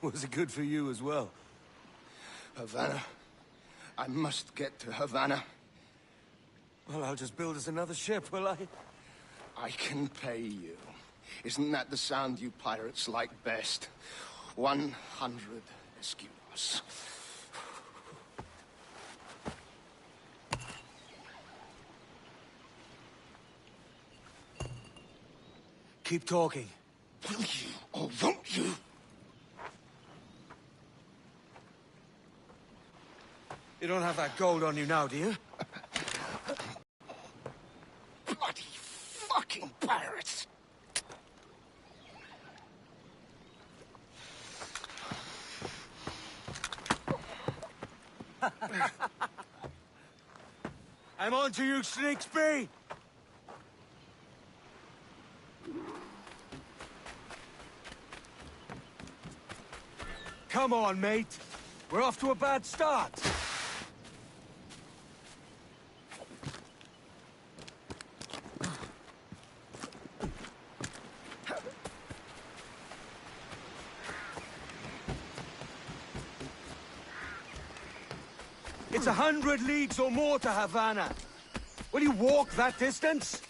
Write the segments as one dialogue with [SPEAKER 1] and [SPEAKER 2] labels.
[SPEAKER 1] Was it good for you as well?
[SPEAKER 2] Havana. I must get to Havana.
[SPEAKER 1] Well, I'll just build us another ship, will I?
[SPEAKER 2] I can pay you. Isn't that the sound you pirates like best? 100 escudos.
[SPEAKER 1] Keep talking.
[SPEAKER 2] Will you, or won't you?
[SPEAKER 1] You don't have that gold on you now, do you?
[SPEAKER 2] Bloody fucking pirates!
[SPEAKER 1] I'm on to you, Snakesby! Come on, mate. We're off to a bad start. It's 100 leagues or more to Havana. Will you walk that distance?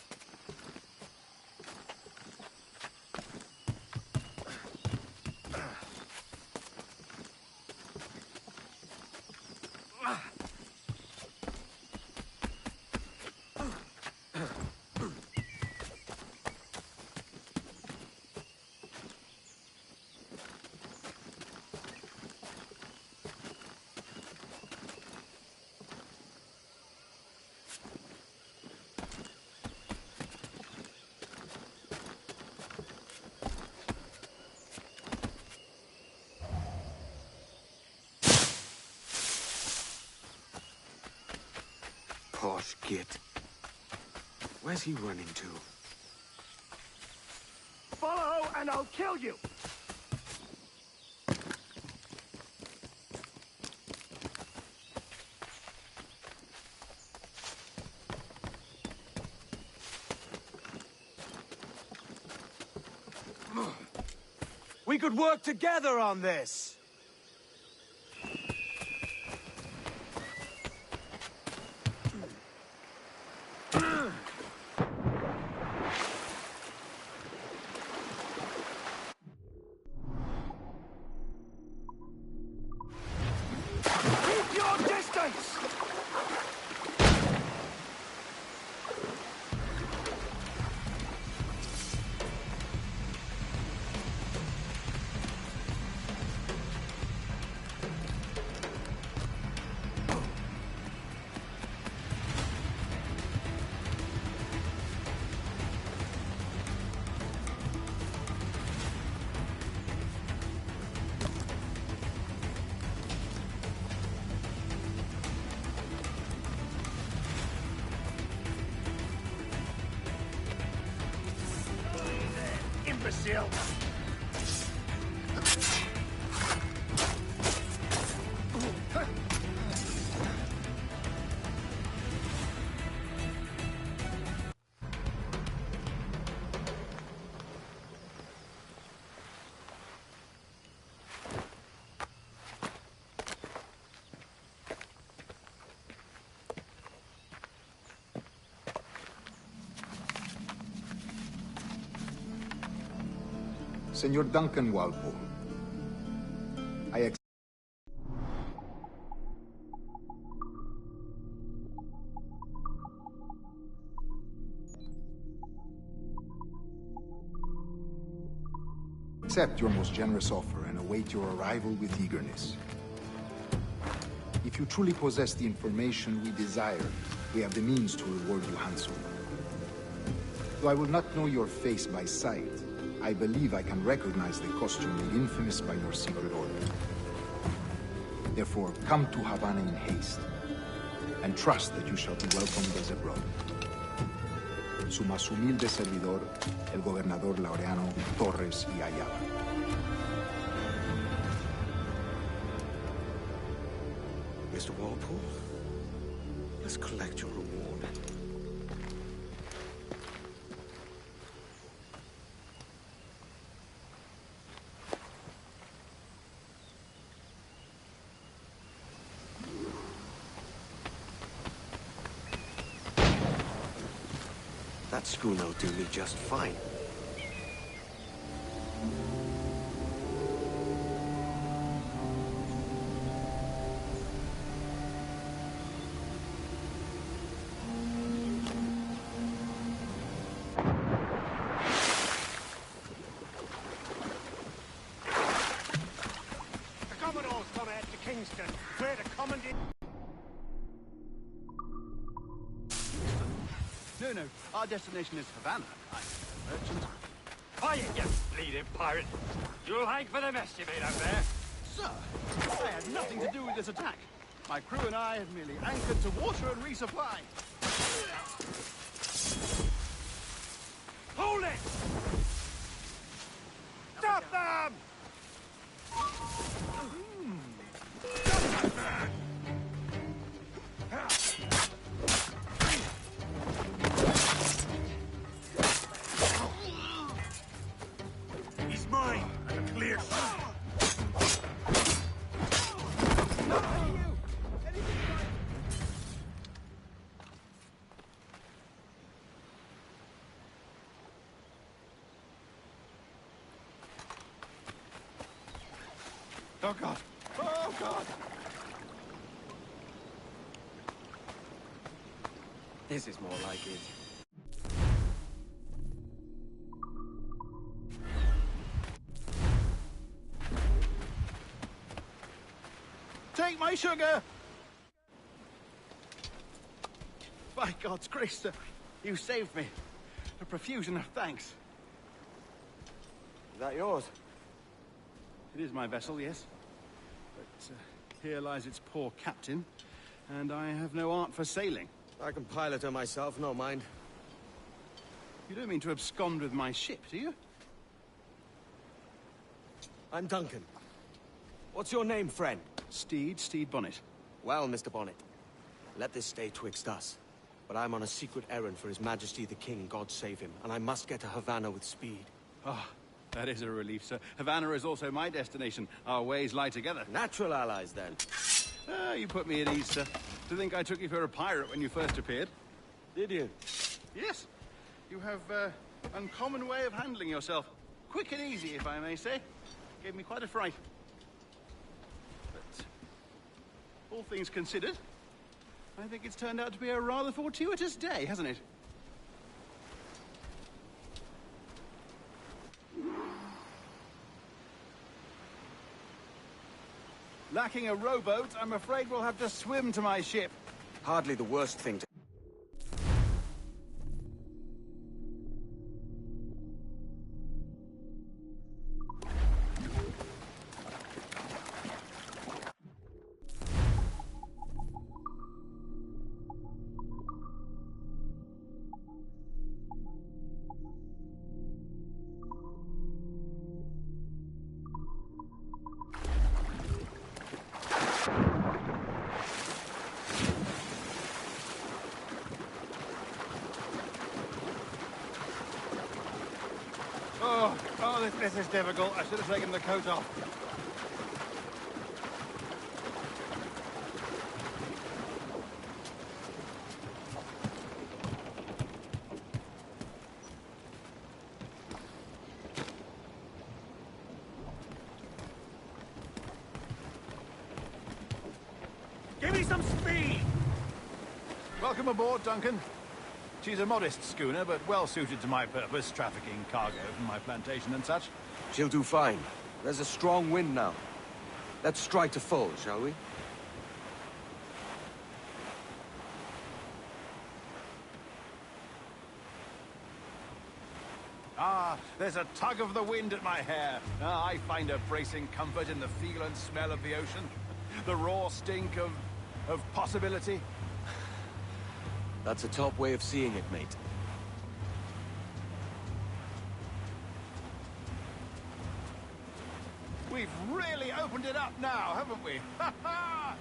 [SPEAKER 1] Posh git. Where's he running to?
[SPEAKER 3] Follow and I'll kill you!
[SPEAKER 1] We could work together on this!
[SPEAKER 3] Keep your distance! Imbecile!
[SPEAKER 4] Senor Duncan Walpole, accept your most generous offer and await your arrival with eagerness. If you truly possess the information we desire, we have the means to reward you handsomely. Though I will not know your face by sight, I believe I can recognize the costume made infamous by your secret order. Therefore, come to Havana in haste, and trust that you shall be welcomed as a brother. Su más humilde servidor, el gobernador Laureano Torres y Ayala.
[SPEAKER 1] Mr. Walpole. Let's collect your reward. That schooner will do me just fine.
[SPEAKER 3] The Commodore's gone out to Kingston, where the commandant...
[SPEAKER 5] No, our destination is Havana. I'm a merchant.
[SPEAKER 3] Quiet, you bleeding pirate! You'll hang for the mess you made out there!
[SPEAKER 5] Sir, I had nothing to do with this attack. My crew and I have merely anchored to water and resupply.
[SPEAKER 3] Hold it! Stop them! He's mine! I'm a clear shot!
[SPEAKER 5] Oh, God. Oh, God.
[SPEAKER 1] This is more like it.
[SPEAKER 5] Take my sugar! By God's grace, sir, you saved me. A profusion of thanks.
[SPEAKER 1] Is that yours?
[SPEAKER 5] It is my vessel, yes. But here lies its poor captain, and I have no art for sailing.
[SPEAKER 1] I can pilot her myself, no mind.
[SPEAKER 5] You don't mean to abscond with my ship, do you?
[SPEAKER 1] I'm Duncan. What's your name, friend?
[SPEAKER 5] Steed Bonnet.
[SPEAKER 1] Well, Mr. Bonnet, let this stay twixt us. But I'm on a secret errand for His Majesty the King, God save him, and I must get to Havana with speed.
[SPEAKER 5] Ah, that is a relief, sir. Havana is also my destination. Our ways lie together.
[SPEAKER 1] Natural allies, then.
[SPEAKER 5] Ah, you put me at ease, sir. To think I took you for a pirate when you first appeared.
[SPEAKER 1] Did you?
[SPEAKER 5] Yes. You have uncommon way of handling yourself. Quick and easy, if I may say. Gave me quite a fright. But all things considered, I think it's turned out to be a rather fortuitous day, hasn't it? Lacking a rowboat, I'm afraid we'll have to swim to my ship.
[SPEAKER 1] Hardly the worst thing to...
[SPEAKER 5] This is difficult. I should have taken the coat off.
[SPEAKER 3] Give me some speed!
[SPEAKER 5] Welcome aboard, Duncan. She's a modest schooner, but well suited to my purpose, trafficking cargo from my plantation and such.
[SPEAKER 1] She'll do fine. There's a strong wind now. Let's strike to full, shall we?
[SPEAKER 5] Ah, there's a tug of the wind at my hair. Ah, I find a bracing comfort in the feel and smell of the ocean. The raw stink of possibility.
[SPEAKER 1] That's a top way of seeing it, mate.
[SPEAKER 5] We've really opened it up now, haven't we? Ha ha!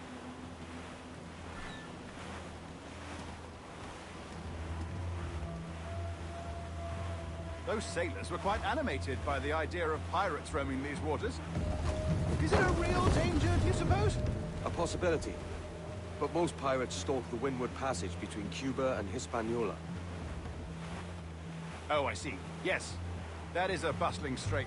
[SPEAKER 5] Those sailors were quite animated by the idea of pirates roaming these waters. Is it a real danger, do you suppose?
[SPEAKER 1] A possibility. But most pirates stalk the windward passage between Cuba and Hispaniola.
[SPEAKER 5] Oh, I see. Yes. That is a bustling strait.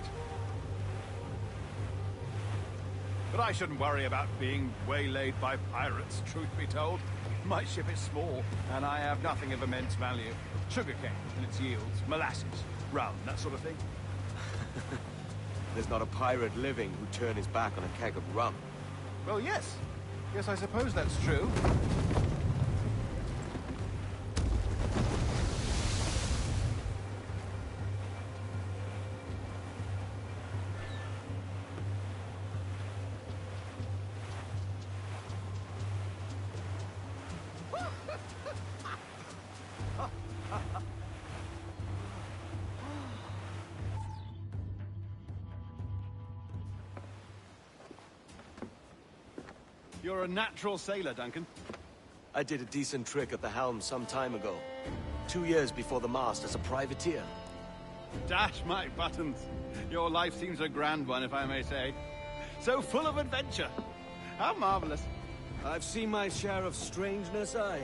[SPEAKER 5] But I shouldn't worry about being waylaid by pirates, truth be told. My ship is small, and I have nothing of immense value. Sugarcane and its yields, molasses, rum, that sort of thing.
[SPEAKER 1] There's not a pirate living who'd turn his back on a keg of rum.
[SPEAKER 5] Well, yes. Yes, I suppose that's true. You're a natural sailor, Duncan.
[SPEAKER 1] I did a decent trick at the helm some time ago. 2 years before the mast as a privateer.
[SPEAKER 5] Dash my buttons. Your life seems a grand one, if I may say. So full of adventure. How marvelous.
[SPEAKER 1] I've seen my share of strangeness, aye.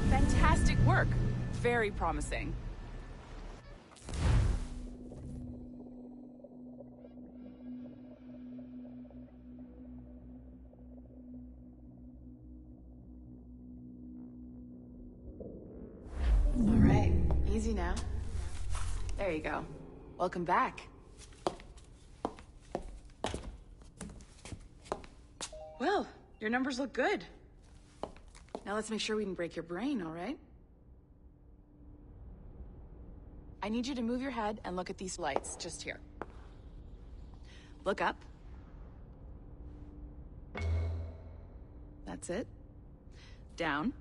[SPEAKER 6] Fantastic work. Very promising. All right, easy now. There you go. Welcome back. Well, your numbers look good. Now let's make sure we can break your brain, all right? I need you to move your head and look at these lights, just here. Look up. That's it. Down.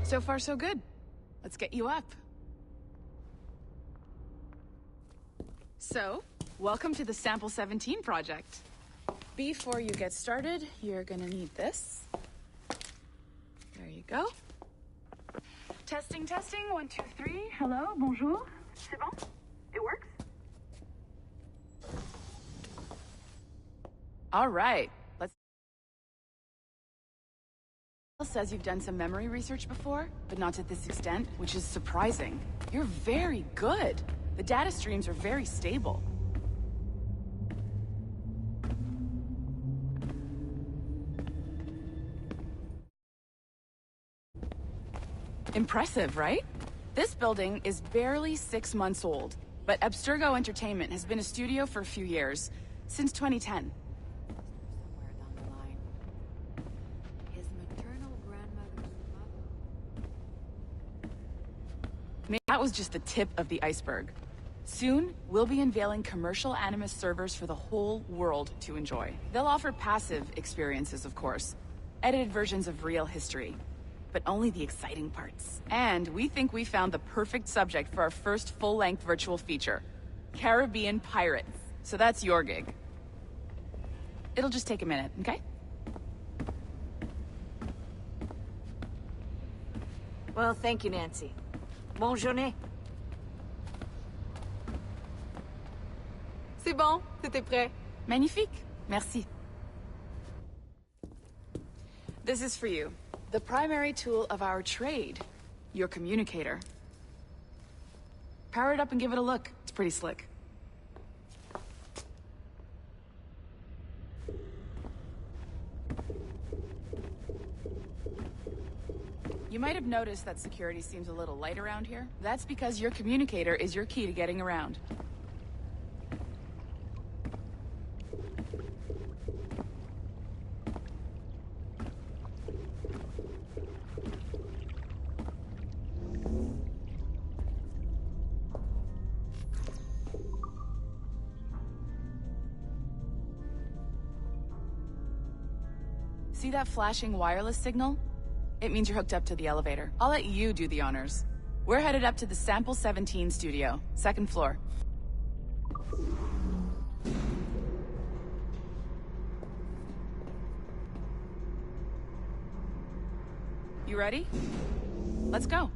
[SPEAKER 6] So far, so good. Let's get you up. So, welcome to the Sample 17 project. Before you get started, you're gonna need this. There you go. Testing, testing, 1, 2, 3. Hello, bonjour. C'est bon? It works? All right, let's... Says you've done some memory research before, but not to this extent, which is surprising. You're very good. The data streams are very stable. Impressive, right? This building is barely 6 months old, but Abstergo Entertainment has been a studio for a few years, since 2010.
[SPEAKER 7] Somewhere down the line. His maternal grandmother's mother.
[SPEAKER 6] That was just the tip of the iceberg. Soon, we'll be unveiling commercial Animus servers for the whole world to enjoy. They'll offer passive experiences, of course, edited versions of real history, but only the exciting parts. And we think we found the perfect subject for our first full-length virtual feature, Caribbean Pirates. So that's your gig. It'll just take a minute, okay?
[SPEAKER 7] Well, thank you, Nancy. Bonne journée.
[SPEAKER 6] C'est bon, c'était prêt. Magnifique. Merci. This is for you. The primary tool of our trade, your communicator. Power it up and give it a look. It's pretty slick. You might have noticed that security seems a little light around here. That's because your communicator is your key to getting around. See that flashing wireless signal? It means you're hooked up to the elevator. I'll let you do the honors. We're headed up to the Sample 17 studio, 2nd floor. You ready? Let's go.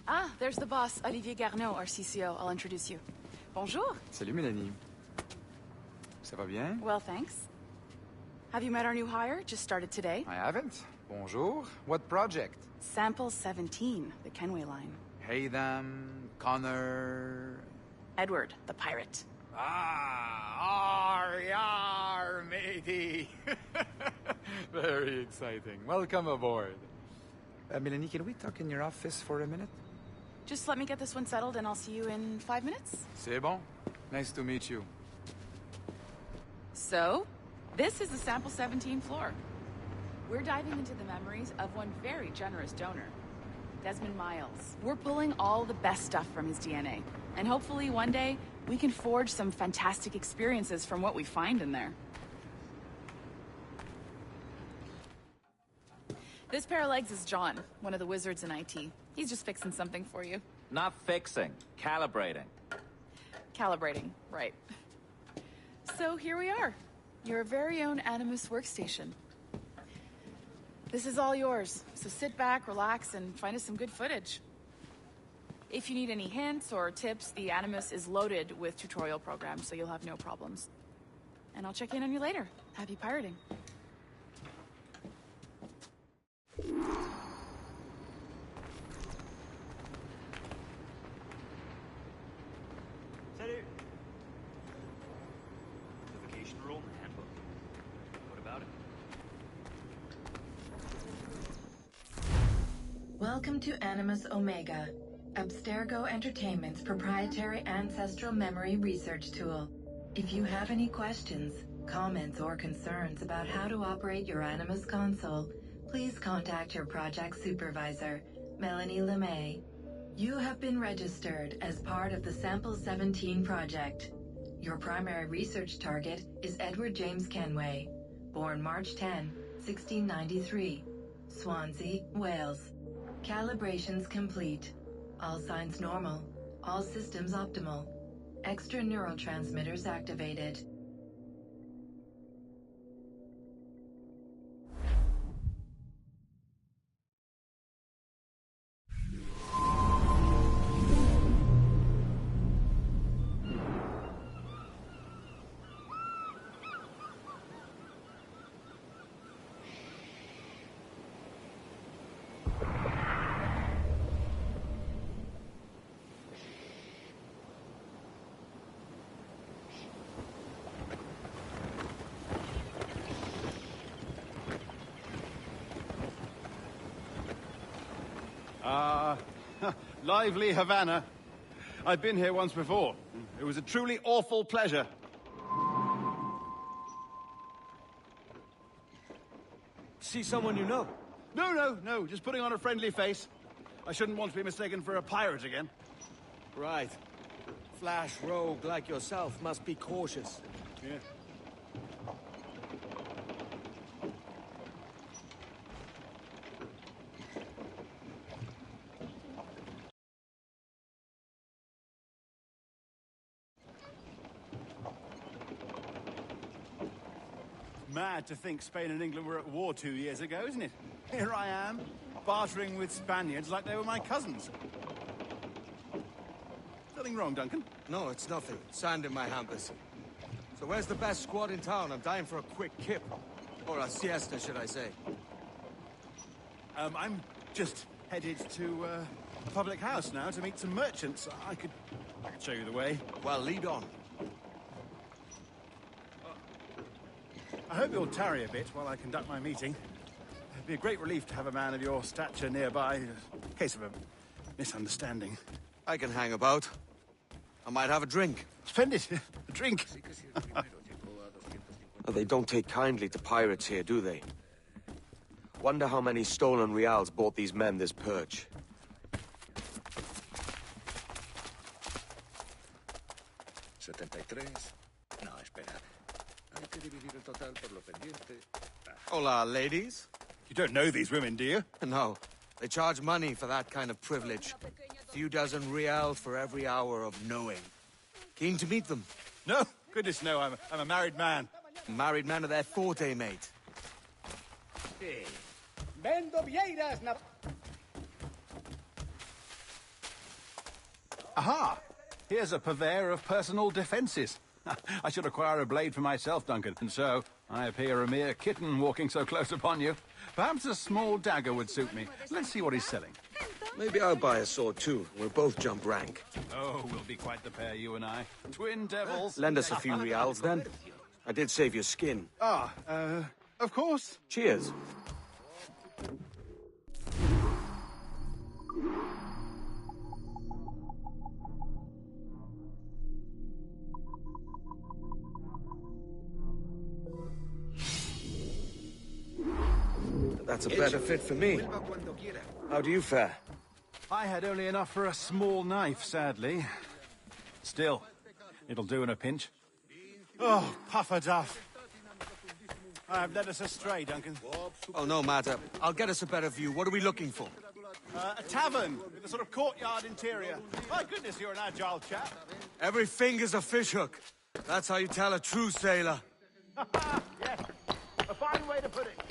[SPEAKER 6] Ah, there's the boss, Olivier Garneau, our CCO. I'll introduce you. Bonjour.
[SPEAKER 8] Salut, Mélanie. Ça va bien?
[SPEAKER 6] Well, thanks. Have you met our new hire? Just started today.
[SPEAKER 8] I haven't. Bonjour. What project?
[SPEAKER 6] Sample 17, the Kenway line.
[SPEAKER 8] Haytham, Connor...
[SPEAKER 6] Edward, the pirate.
[SPEAKER 8] Ah, yar, matey. Very exciting. Welcome aboard. Mélanie, can we talk in your office for a minute?
[SPEAKER 6] Just let me get this one settled and I'll see you in 5 minutes.
[SPEAKER 8] C'est bon. Nice to meet you.
[SPEAKER 6] So, this is the Sample 17 floor. We're diving into the memories of one very generous donor, Desmond Miles. We're pulling all the best stuff from his DNA. And hopefully one day, we can forge some fantastic experiences from what we find in there. This pair of legs is John, one of the wizards in IT. He's just fixing something for you.
[SPEAKER 9] Not fixing, calibrating.
[SPEAKER 6] Calibrating, right. So here we are, your very own Animus workstation. This is all yours, so sit back, relax, and find us some good footage. If you need any hints or tips, the Animus is loaded with tutorial programs, so you'll have no problems. And I'll check in on you later. Happy pirating.
[SPEAKER 3] Salut. The vacation rule in the handbook. What about it?
[SPEAKER 10] Welcome to Animus Omega, Abstergo Entertainment's proprietary ancestral memory research tool. If you have any questions, comments, or concerns about how to operate your Animus console, please contact your project supervisor, Melanie LeMay. You have been registered as part of the Sample 17 project. Your primary research target is Edward James Kenway, born March 10, 1693, Swansea, Wales. Calibrations complete. All signs normal. All systems optimal. Extra neurotransmitters activated.
[SPEAKER 5] Lively Havana. I've been here once before. It was a truly awful pleasure.
[SPEAKER 1] See someone you know?
[SPEAKER 5] No, just putting on a friendly face. I shouldn't want to be mistaken for a pirate again.
[SPEAKER 1] Right. Flash rogue like yourself must be cautious.
[SPEAKER 5] Yeah. Mad to think Spain and England were at war 2 years ago, isn't it? Here I am, bartering with Spaniards like they were my cousins. Nothing wrong, Duncan?
[SPEAKER 1] No, it's nothing. Sand in my hampers. So where's the best squad in town? I'm dying for a quick kip. Or a siesta, should I say.
[SPEAKER 5] I'm just headed to a public house now to meet some merchants. I could show you the way.
[SPEAKER 1] Well, lead on.
[SPEAKER 5] I hope you'll tarry a bit while I conduct my meeting. It'd be a great relief to have a man of your stature nearby, in case of a misunderstanding.
[SPEAKER 1] I can hang about. I might have a drink.
[SPEAKER 5] Splendid. A drink.
[SPEAKER 1] They don't take kindly to pirates here, do they? Wonder how many stolen reals bought these men this perch. Hola, ladies.
[SPEAKER 5] You don't know these women, do you?
[SPEAKER 1] No, they charge money for that kind of privilege. Few dozen reals for every hour of knowing. Keen to meet them.
[SPEAKER 5] No, goodness no, I'm a married man.
[SPEAKER 1] Married man of their forte, mate.
[SPEAKER 5] Aha! Here's a purveyor of personal defences. I should acquire a blade for myself, Duncan, and so I appear a mere kitten walking so close upon you. Perhaps a small dagger would suit me. Let's see what he's selling.
[SPEAKER 1] Maybe I'll buy a sword too. We'll both jump rank.
[SPEAKER 5] Oh, we'll be quite the pair, you and I. Twin devils.
[SPEAKER 1] Lend us a few reals, then. I did save your skin.
[SPEAKER 5] Of course.
[SPEAKER 1] Cheers. That's a better fit for me. How do you fare?
[SPEAKER 5] I had only enough for a small knife, sadly. Still, it'll do in a pinch. Oh, puffer duff. I've led us astray, Duncan.
[SPEAKER 1] Oh, no matter. I'll get us a better view. What are we looking for?
[SPEAKER 5] A tavern with a sort of courtyard interior. My goodness, you're an agile chap.
[SPEAKER 1] Every finger's a fishhook. That's how you tell a true sailor.
[SPEAKER 5] Yes, a fine way to put it.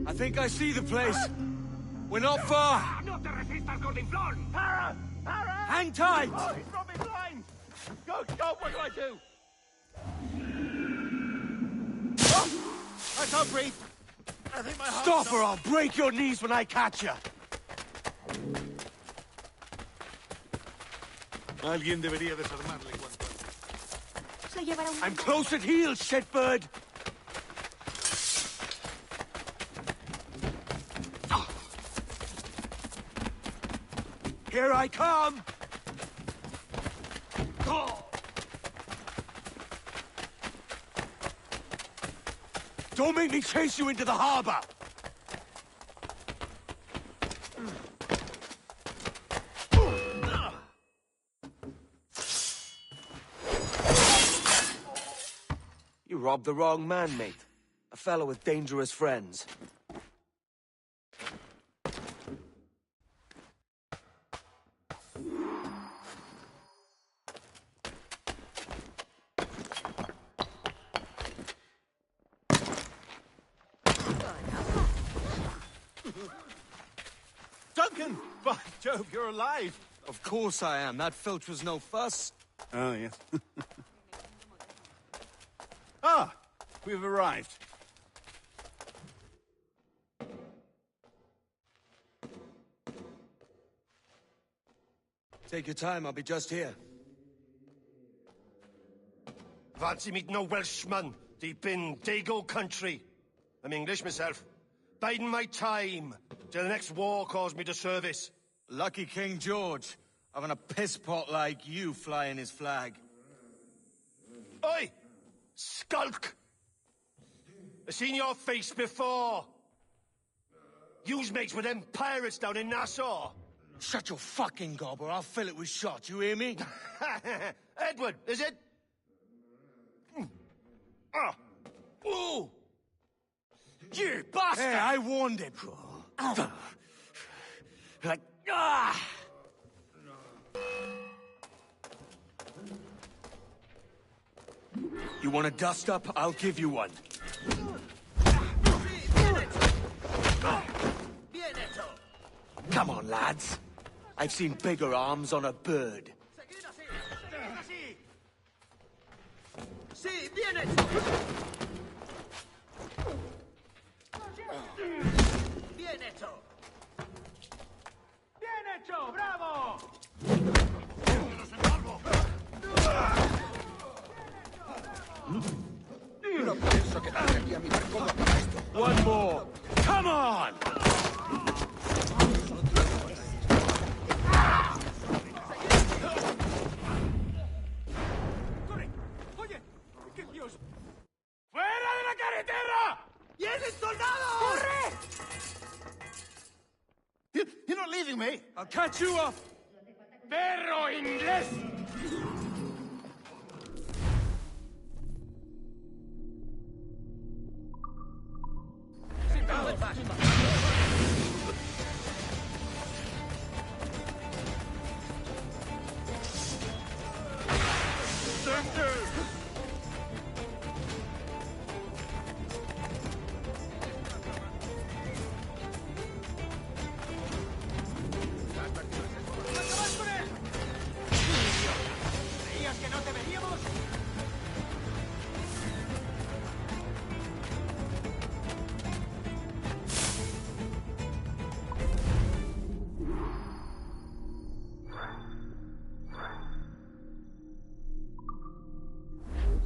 [SPEAKER 1] I think I see the place. We're not far.
[SPEAKER 3] ¡No te resistas, gordinflón!
[SPEAKER 5] Para! Para!
[SPEAKER 1] Hang tight!
[SPEAKER 5] Oh, he's from behind! Go, go, what do I do? Oh, I can't breathe. I think my heart's
[SPEAKER 1] Stop or I'll break your knees when I catch you.
[SPEAKER 11] Alguien debería desarmarle cuanto antes.
[SPEAKER 1] I'm close at heel, shitbird. Here I come! Oh. Don't make me chase you into the harbor! You robbed the wrong man, mate. A fellow with dangerous friends.
[SPEAKER 5] Duncan! By Jove, you're alive!
[SPEAKER 1] Of course I am. That filch was no fuss.
[SPEAKER 5] Oh, yes. Ah! We've arrived.
[SPEAKER 1] Take your time, I'll be just here.
[SPEAKER 2] Fancy meeting no Welshman deep in Dago country. I'm English myself. Biding my time till the next war calls me to service.
[SPEAKER 1] Lucky King George, having a piss pot like you flying his flag.
[SPEAKER 2] Oi! Skulk! I've seen your face before. You's mates with them pirates down in Nassau.
[SPEAKER 1] Shut your fucking gob or I'll fill it with shot, you hear me?
[SPEAKER 2] Edward, is it? Ah! Ooh! You bastard!
[SPEAKER 1] Hey, I warned him. You want a dust up? I'll give you one. Come on, lads. I've seen bigger arms on a bird. One more. Come on!
[SPEAKER 5] leaving me?
[SPEAKER 3] I'll catch you up! ¡Perro inglés!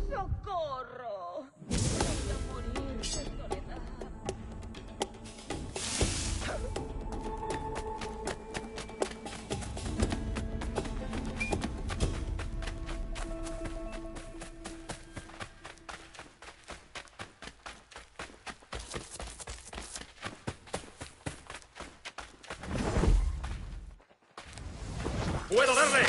[SPEAKER 12] ¡Socorro! Voy a morir de soledad.
[SPEAKER 3] ¡Puedo darle!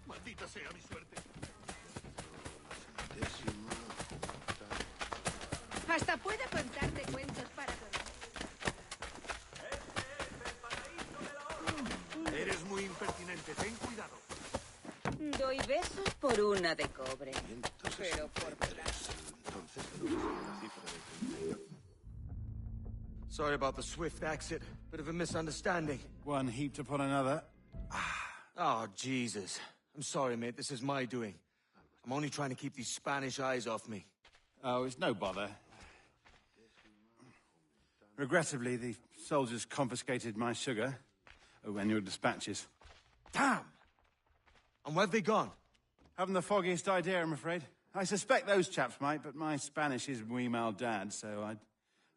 [SPEAKER 11] Maldita sea mi suerte.
[SPEAKER 12] Hasta puedo contarte cuentos para dormir.
[SPEAKER 11] Eres muy impertinente. Ten cuidado.
[SPEAKER 12] Doy besos por una de cobre. Pero por
[SPEAKER 1] Sorry about the swift exit. Bit of a misunderstanding.
[SPEAKER 5] One heaped upon another.
[SPEAKER 1] Oh, Jesus. I'm sorry, mate. This is my doing. I'm only trying to keep these Spanish eyes off me.
[SPEAKER 5] Oh, it's no bother. Regrettably, the soldiers confiscated my sugar and your dispatches.
[SPEAKER 1] Damn! And where have they gone?
[SPEAKER 5] Haven't the foggiest idea, I'm afraid. I suspect those chaps might, but my Spanish is muy mal dad, so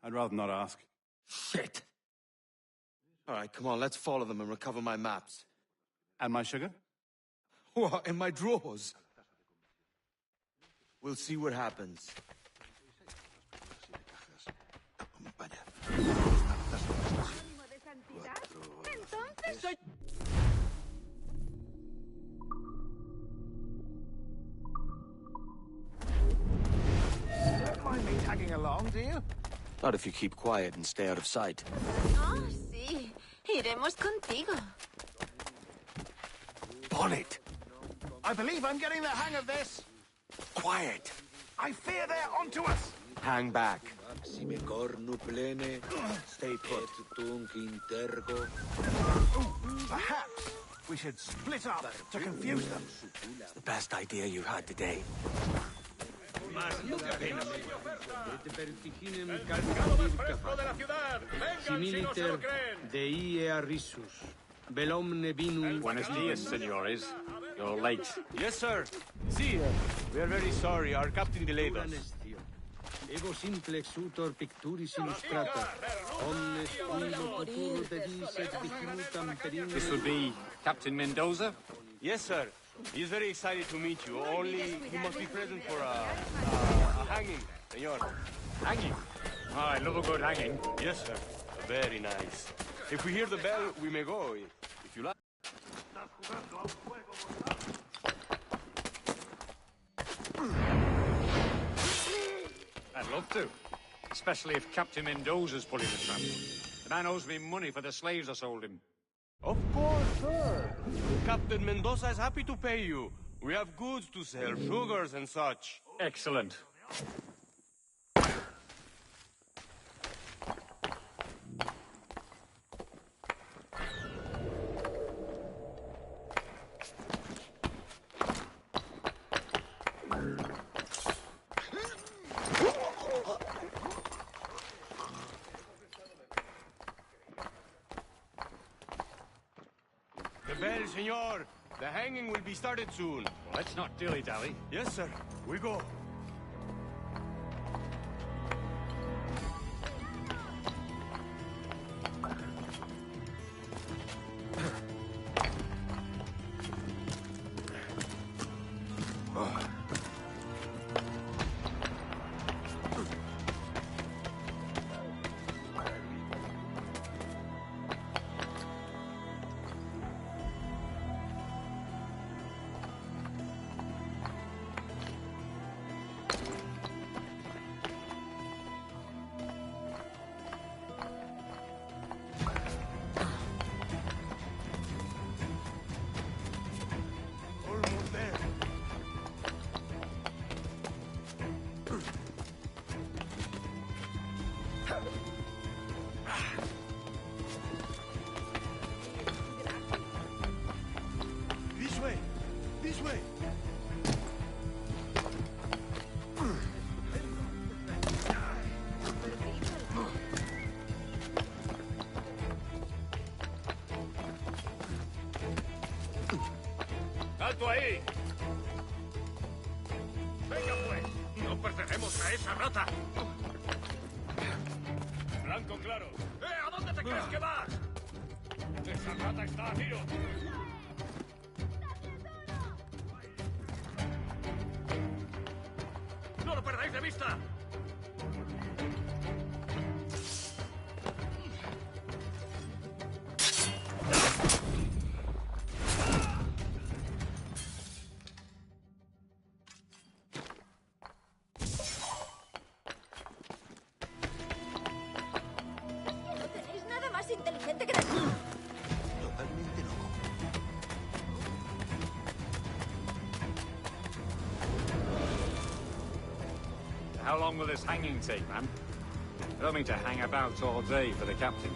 [SPEAKER 5] I'd rather not ask.
[SPEAKER 1] Shit! All right, come on, let's follow them and recover my maps.
[SPEAKER 5] And my sugar?
[SPEAKER 1] What, in my drawers? We'll see what happens.
[SPEAKER 12] Entonces soy...
[SPEAKER 5] Don't mind me tagging along, do you?
[SPEAKER 1] Not if you keep quiet and stay out of sight.
[SPEAKER 13] Oh, sí. Iremos contigo.
[SPEAKER 1] Bonnet!
[SPEAKER 5] I believe I'm getting the hang of this.
[SPEAKER 1] Quiet!
[SPEAKER 5] I fear they're onto us.
[SPEAKER 1] Hang back.
[SPEAKER 11] Stay put.
[SPEAKER 5] Perhaps we should split up to confuse them.
[SPEAKER 1] It's the best idea you had today.
[SPEAKER 14] Similiter Dei Arrisus. Velomne vinum.
[SPEAKER 3] Buenos dias, senores. You're late.
[SPEAKER 1] Yes, sir. See, we are very sorry. Our captain delayed us.
[SPEAKER 14] Ego simplex utor picturis illustrata. Omnes uno futuro dedis et difinutam perine.
[SPEAKER 3] This will be Captain Mendoza?
[SPEAKER 1] Yes, sir. He is very excited to meet you. Only he must be present for a hanging, senor.
[SPEAKER 3] Hanging? Oh, I love a good hanging.
[SPEAKER 1] Yes, sir. Very nice. If we hear the bell, we may go, if you like.
[SPEAKER 3] I'd love to. Especially if Captain Mendoza's pulling the trap. The man owes me money for the slaves I sold him.
[SPEAKER 1] Of course, sir. Captain Mendoza is happy to pay you. We have goods to sell, sugars and such.
[SPEAKER 3] Excellent.
[SPEAKER 1] The bell, senor. The hanging will be started soon.
[SPEAKER 3] Well, let's not dilly-dally.
[SPEAKER 1] Yes, sir. We go.
[SPEAKER 2] ¡Alto ahí!
[SPEAKER 3] ¡Venga, pues! ¡No perderemos a esa rata!
[SPEAKER 2] Blanco claro.
[SPEAKER 3] ¿A dónde te crees que vas? ¡Esa rata está a tiro! ¡No lo perdáis de vista!
[SPEAKER 13] No tenéis nada más inteligente que decir.
[SPEAKER 11] Totalmente loco.
[SPEAKER 3] How long will this hanging take, man? I don't mean to hang about all day for the captain.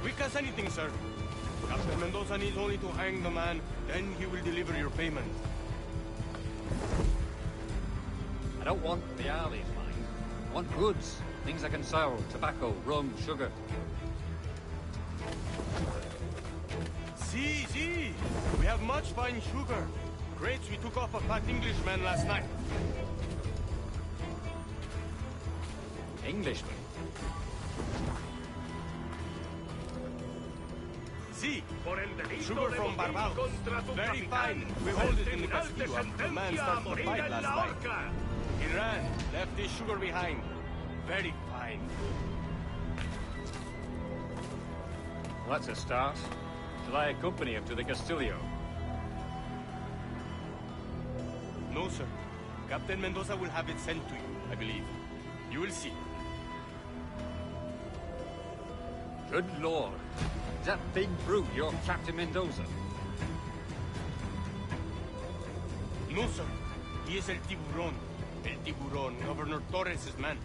[SPEAKER 1] Quick as anything, sir. Captain Mendoza needs only to hang the man, then he will deliver your payment.
[SPEAKER 3] I don't want the alleys, mind. I want goods. Things I can sell. Tobacco, rum, sugar.
[SPEAKER 1] See. We have much fine sugar. Crates we took off a fat Englishman last night.
[SPEAKER 3] Englishman?
[SPEAKER 1] See, sugar from Barbados. Very fine. We hold it in the castillo after the man started the fight last night. He ran, left his sugar behind. Very fine.
[SPEAKER 3] Well, that's a start. Shall I accompany him to the Castillo?
[SPEAKER 1] No, sir. Captain Mendoza will have it sent to you, I believe. You will see.
[SPEAKER 3] Good Lord. Is that big brute your Captain Mendoza?
[SPEAKER 1] No, sir. He is El Tiburón. El Tiburón, Governor Torres' man.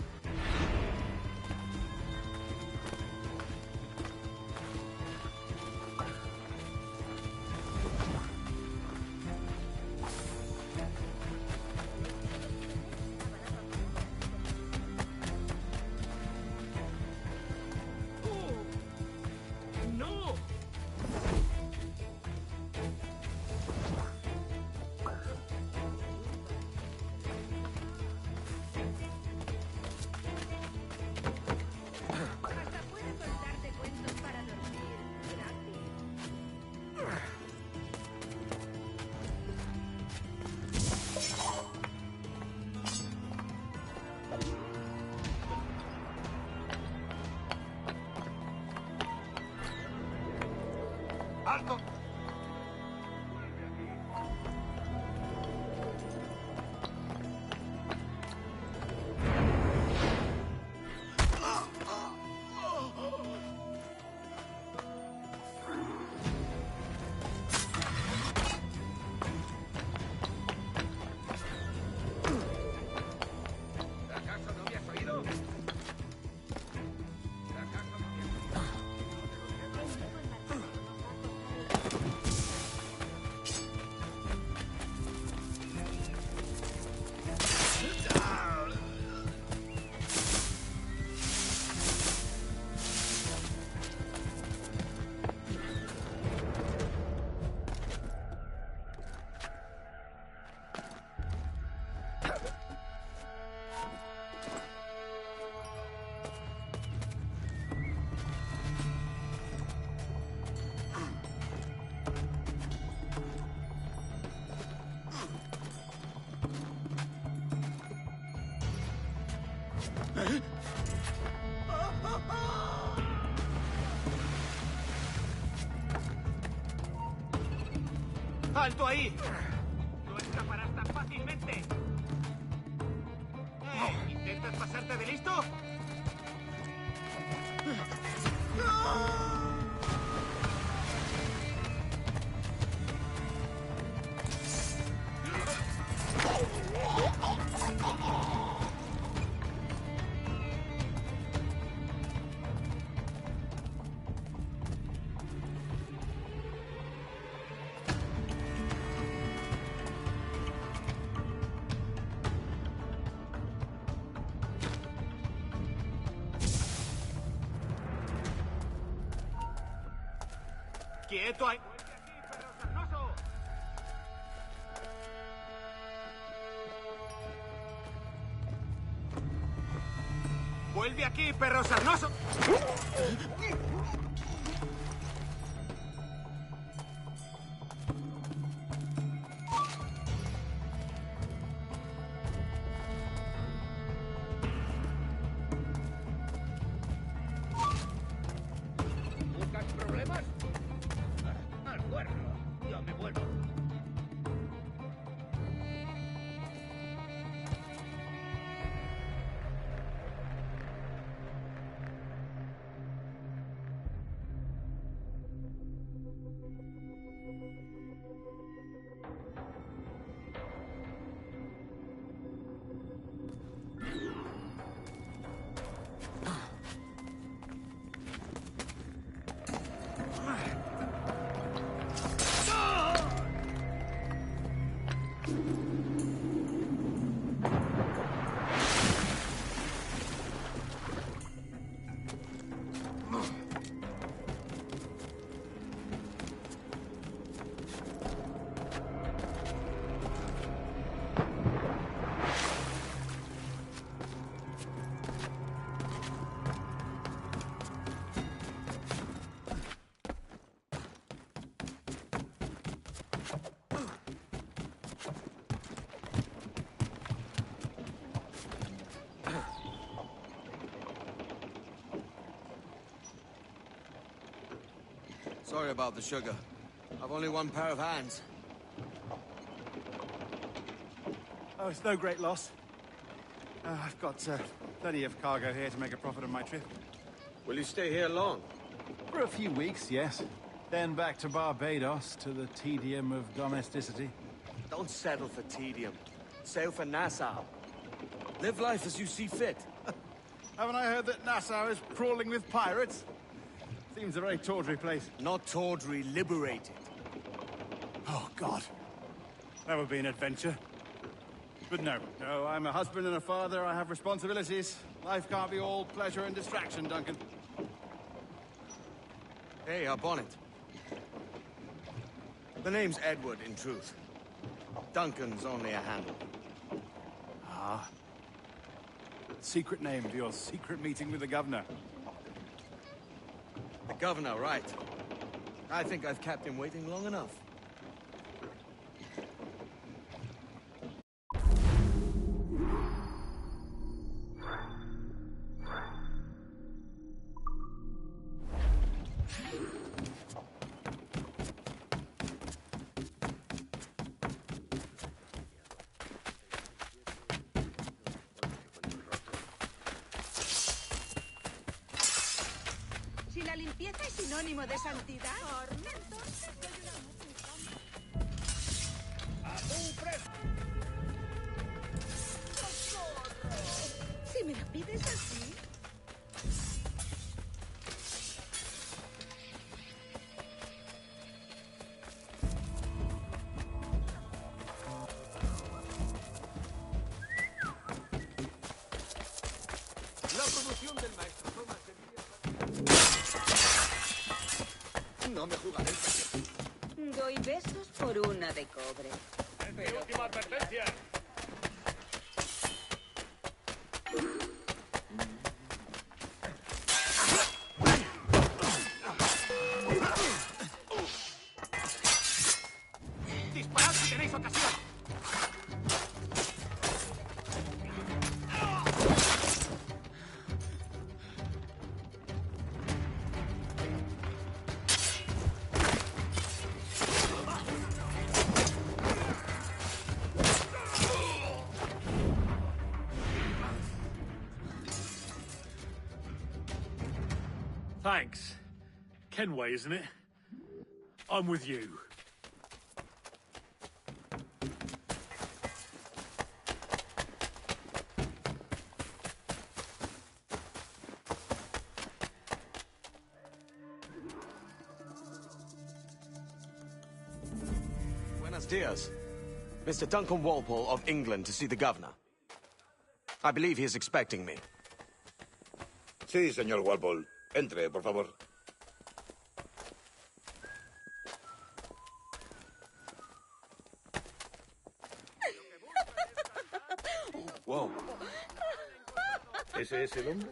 [SPEAKER 2] ¡Alto!
[SPEAKER 11] ¿Acaso no me has oído?
[SPEAKER 2] ¡Alto ahí!
[SPEAKER 11] No escaparás tan fácilmente. ¿Intentas pasarte de listo? ¡Quieto ahí! ¡Vuelve aquí, perro sarnoso!
[SPEAKER 15] ¿Buscas problemas? Al cuerno. Yo me vuelvo.
[SPEAKER 1] Sorry about the sugar. I've only one pair of hands.
[SPEAKER 5] Oh, it's no great loss. I've got plenty of cargo here to make a profit on my trip.
[SPEAKER 14] Will you stay here long?
[SPEAKER 5] For a few weeks, yes. Then back to Barbados, to the tedium of domesticity.
[SPEAKER 1] Don't settle for tedium. Sail for Nassau. Live life as you see fit.
[SPEAKER 5] Haven't I heard that Nassau is crawling with pirates? Seems a very tawdry place.
[SPEAKER 1] Not tawdry, liberated.
[SPEAKER 5] Oh, God. That would be an adventure. But no, I'm a husband and a father. I have responsibilities. Life can't be all pleasure and distraction, Duncan.
[SPEAKER 1] Hey, our bonnet. The name's Edward, in truth. Duncan's only a handle.
[SPEAKER 5] Ah. Secret name for your secret meeting with the governor.
[SPEAKER 1] The governor, right. I think I've kept him waiting long enough.
[SPEAKER 12] Si la limpieza es sinónimo de santidad, entonces si me la pides así.
[SPEAKER 11] La promoción del maestro Thomas
[SPEAKER 15] No me jugaré.
[SPEAKER 12] Doy besos por una de cobre.
[SPEAKER 11] Mi última advertencia. Disparad si tenéis ocasión.
[SPEAKER 3] Thanks. Kenway, isn't it? I'm with you.
[SPEAKER 1] Buenos dias. Mr. Duncan Walpole of England to see the governor. I believe he is expecting me.
[SPEAKER 16] Sí, señor Walpole. Entre, por favor.
[SPEAKER 15] Wow. ¿Ese es el hombre?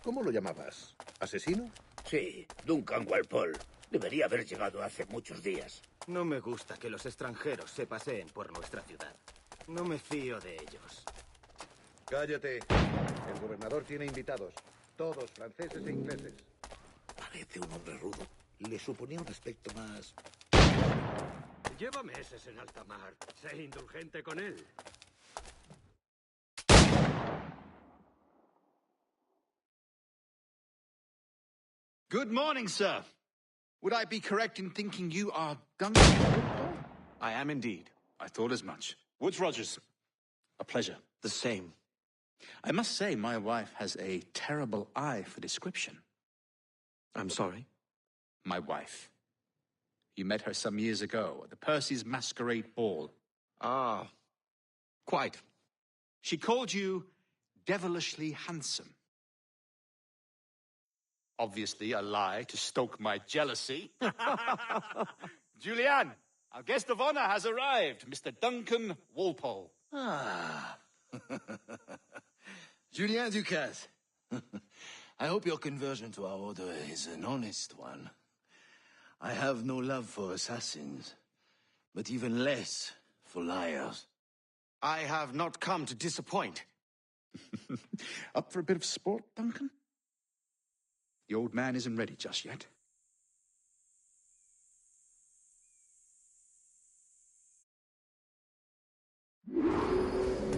[SPEAKER 15] ¿Cómo lo llamabas? ¿Asesino?
[SPEAKER 16] Sí, Duncan Walpole. Debería haber llegado hace muchos días.
[SPEAKER 17] No me gusta que los extranjeros se paseen por nuestra ciudad. No me fío de ellos.
[SPEAKER 15] Cállate. El gobernador tiene invitados. Todos franceses e ingleses.
[SPEAKER 16] Parece un hombre rudo. Le suponía un aspecto más...
[SPEAKER 14] Lleva meses en alta mar. Sé indulgente con él.
[SPEAKER 8] Good morning, sir. Would I be correct in thinking you are Duncan?
[SPEAKER 18] I am indeed.
[SPEAKER 8] I thought as much.
[SPEAKER 18] Woods Rogers, a pleasure. The same.
[SPEAKER 8] I must say, my wife has a terrible eye for description.
[SPEAKER 18] I'm sorry?
[SPEAKER 8] My wife. You met her some years ago at the Percy's Masquerade Ball.
[SPEAKER 18] Ah, quite.
[SPEAKER 8] She called you devilishly handsome. Obviously a lie to stoke my jealousy. Julianne, our guest of honor has arrived, Mr. Duncan Walpole.
[SPEAKER 19] Ah. Julien Ducasse. I hope your conversion to our order is an honest one. I have no love for assassins, but even less for liars.
[SPEAKER 18] I have not come to disappoint.
[SPEAKER 8] Up for a bit of sport, Duncan? The old man isn't ready just yet.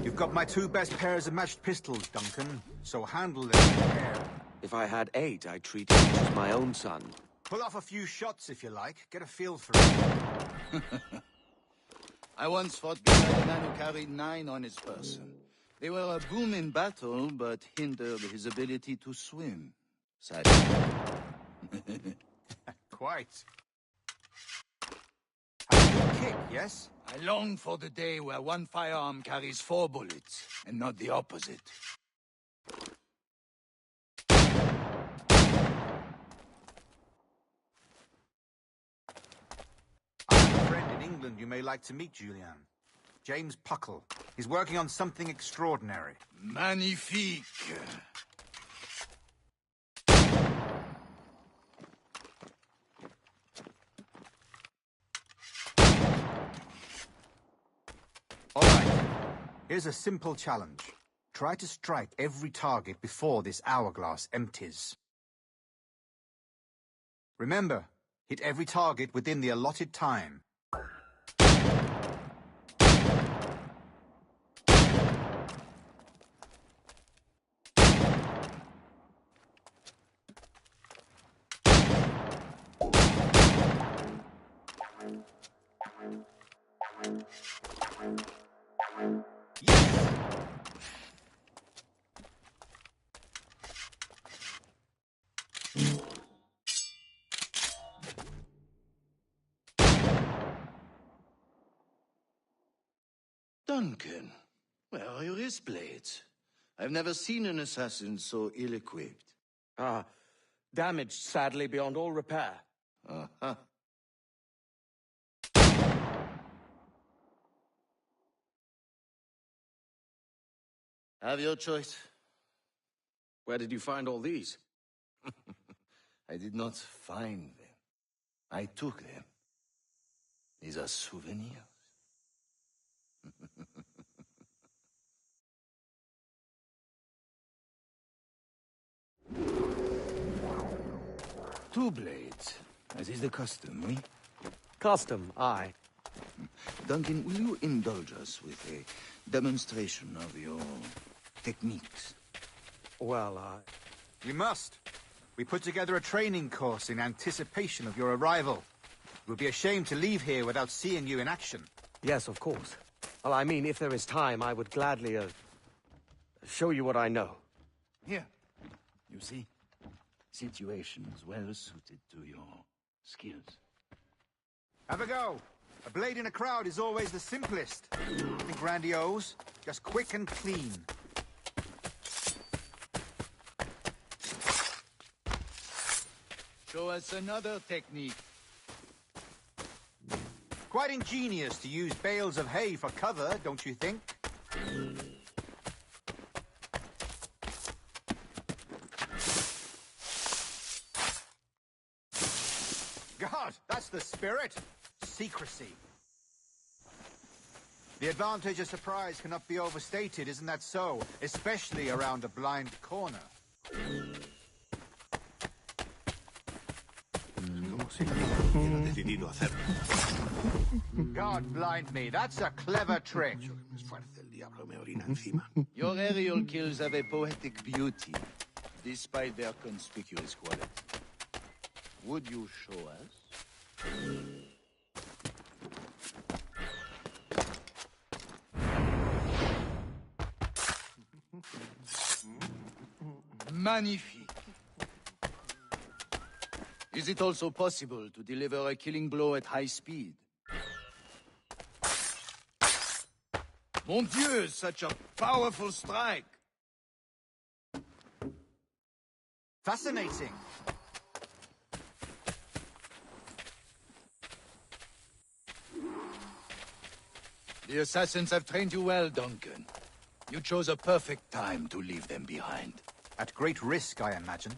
[SPEAKER 5] You've got my 2 best pairs of matched pistols, Duncan, so handle them with care.
[SPEAKER 18] If I had 8, I'd treat each as my own son.
[SPEAKER 5] Pull off a few shots if you like. Get a feel for it.
[SPEAKER 19] I once fought beside a man who carried 9 on his person. They were a boom in battle, but hindered his ability to swim. Sadly.
[SPEAKER 5] Quite. Have a good kick, yes?
[SPEAKER 19] I long for the day where one firearm carries 4 bullets, and not the opposite.
[SPEAKER 5] I have a friend in England you may like to meet, Julian. James Puckle. He's working on something extraordinary.
[SPEAKER 19] Magnifique!
[SPEAKER 5] All right. Here's a simple challenge. Try to strike every target before this hourglass empties. Remember, hit every target within the allotted time.
[SPEAKER 19] Duncan, where are your wrist blades? I've never seen an assassin so ill-equipped.
[SPEAKER 18] Ah, damaged sadly beyond all repair.
[SPEAKER 19] Uh-huh. Have your choice.
[SPEAKER 18] Where did you find all these?
[SPEAKER 19] I did not find them. I took them. These are souvenirs. 2 blades, as is the custom, oui?
[SPEAKER 18] Custom, aye.
[SPEAKER 19] Duncan, will you indulge us with a demonstration of your techniques?
[SPEAKER 18] Well,
[SPEAKER 5] We must. We put together a training course in anticipation of your arrival. It would be a shame to leave here without seeing you in action.
[SPEAKER 18] Yes, of course. Well, I mean, if there is time, I would gladly, show you what I know.
[SPEAKER 19] Here. You see? Situations well suited to your skills.
[SPEAKER 5] Have a go. A blade in a crowd is always the simplest. Nothing grandiose, just quick and clean.
[SPEAKER 19] Show us another technique.
[SPEAKER 5] Quite ingenious to use bales of hay for cover, don't you think? God, that's the spirit. Secrecy. The advantage of surprise cannot be overstated, isn't that so? Especially around a blind corner. God blind me, that's a clever trick.
[SPEAKER 19] Your aerial kills have a poetic beauty, despite their conspicuous quality. Would you show us? Magnifique. Is it also possible to deliver a killing blow at high speed? Mon Dieu, such a powerful strike!
[SPEAKER 5] Fascinating.
[SPEAKER 19] The assassins have trained you well, Duncan. You chose a perfect time to leave them behind.
[SPEAKER 5] At great risk, I imagine.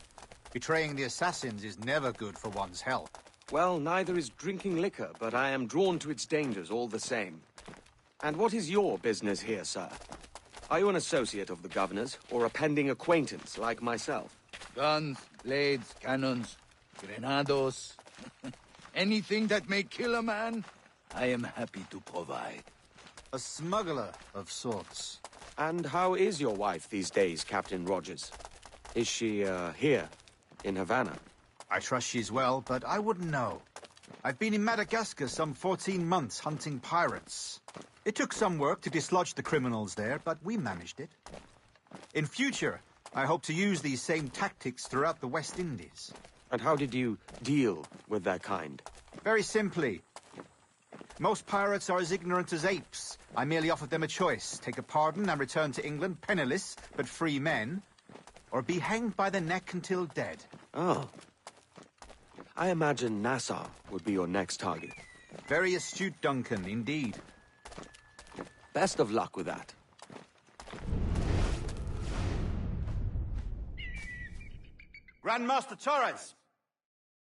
[SPEAKER 5] Betraying the assassins is never good for one's health.
[SPEAKER 18] Well, neither is drinking liquor, but I am drawn to its dangers all the same. And what is your business here, sir? Are you an associate of the governor's, or a pending acquaintance like myself?
[SPEAKER 19] Guns, blades, cannons, grenados. Anything that may kill a man, I am happy to provide.
[SPEAKER 5] A smuggler of sorts.
[SPEAKER 18] And how is your wife these days, Captain Rogers? Is she, here, in Havana?
[SPEAKER 5] I trust she's well, but I wouldn't know. I've been in Madagascar some 14 months hunting pirates. It took some work to dislodge the criminals there, but we managed it. In future, I hope to use these same tactics throughout the West Indies.
[SPEAKER 18] And how did you deal with their kind?
[SPEAKER 5] Very simply. Most pirates are as ignorant as apes. I merely offered them a choice. Take a pardon and return to England penniless, but free men, or be hanged by the neck until dead.
[SPEAKER 18] Oh. I imagine Nassau would be your next target.
[SPEAKER 5] Very astute, Duncan, indeed.
[SPEAKER 18] Best of luck with that.
[SPEAKER 5] Grandmaster Torres,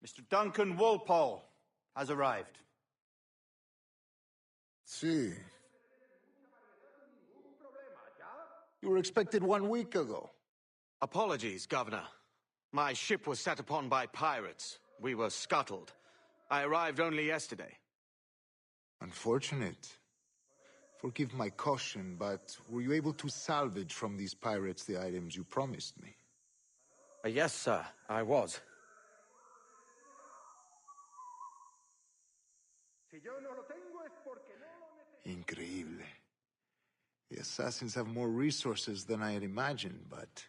[SPEAKER 5] Mr. Duncan Walpole has arrived.
[SPEAKER 4] See. You were expected 1 week ago.
[SPEAKER 18] Apologies, Governor. My ship was set upon by pirates. We were scuttled. I arrived only yesterday.
[SPEAKER 4] Unfortunate. Forgive my caution, but were you able to salvage from these pirates the items you promised me?
[SPEAKER 18] Yes, sir, I was.
[SPEAKER 4] Increíble. The assassins have more resources than I had imagined, but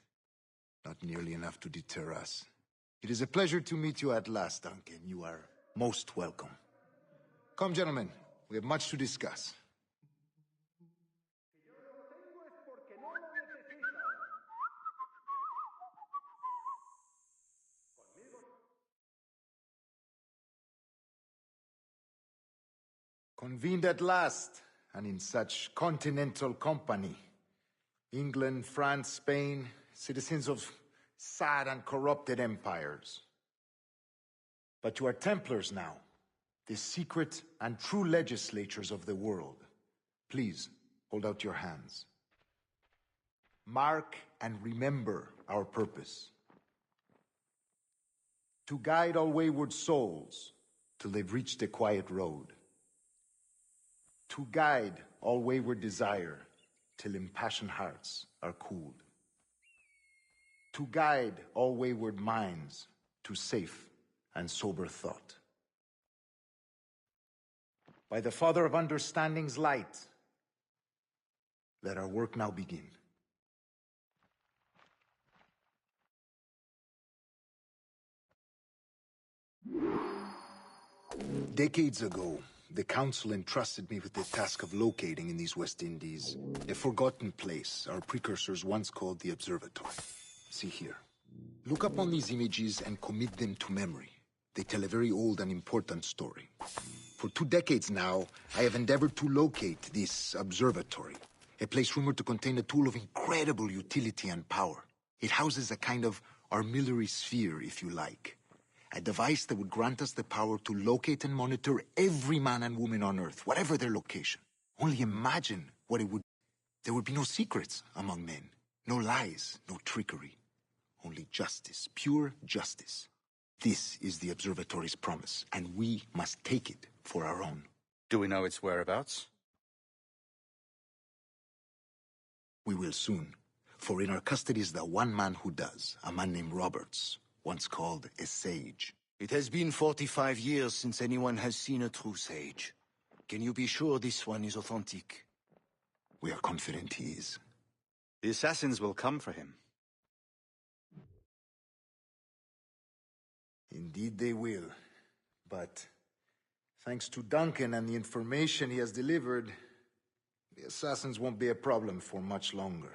[SPEAKER 4] not nearly enough to deter us. It is a pleasure to meet you at last, Duncan. You are most welcome. Come, gentlemen. We have much to discuss. Convened at last, and in such continental company. England, France, Spain, citizens of sad and corrupted empires. But you are Templars now, the secret and true legislators of the world. Please, hold out your hands. Mark and remember our purpose. To guide all wayward souls till they've reached a quiet road. To guide all wayward desire till impassioned hearts are cooled. To guide all wayward minds to safe and sober thought. By the Father of Understanding's light, let our work now begin. Decades ago, the Council entrusted me with the task of locating in these West Indies a forgotten place our precursors once called the Observatory. See here. Look up on these images and commit them to memory. They tell a very old and important story. For 2 decades now, I have endeavored to locate this observatory, a place rumored to contain a tool of incredible utility and power. It houses a kind of armillary sphere, if you like. A device that would grant us the power to locate and monitor every man and woman on Earth, whatever their location. Only imagine what it would... There would be no secrets among men. No lies, no trickery. Only justice, pure justice. This is the Observatory's promise, and we must take it for our own.
[SPEAKER 8] Do we know its whereabouts?
[SPEAKER 4] We will soon. For in our custody is the one man who does, a man named Roberts, once called a sage.
[SPEAKER 19] It has been 45 years since anyone has seen a true sage. Can you be sure this one is authentic?
[SPEAKER 4] We are confident he is.
[SPEAKER 8] The assassins will come for him.
[SPEAKER 4] Indeed they will. But thanks to Duncan and the information he has delivered, the assassins won't be a problem for much longer.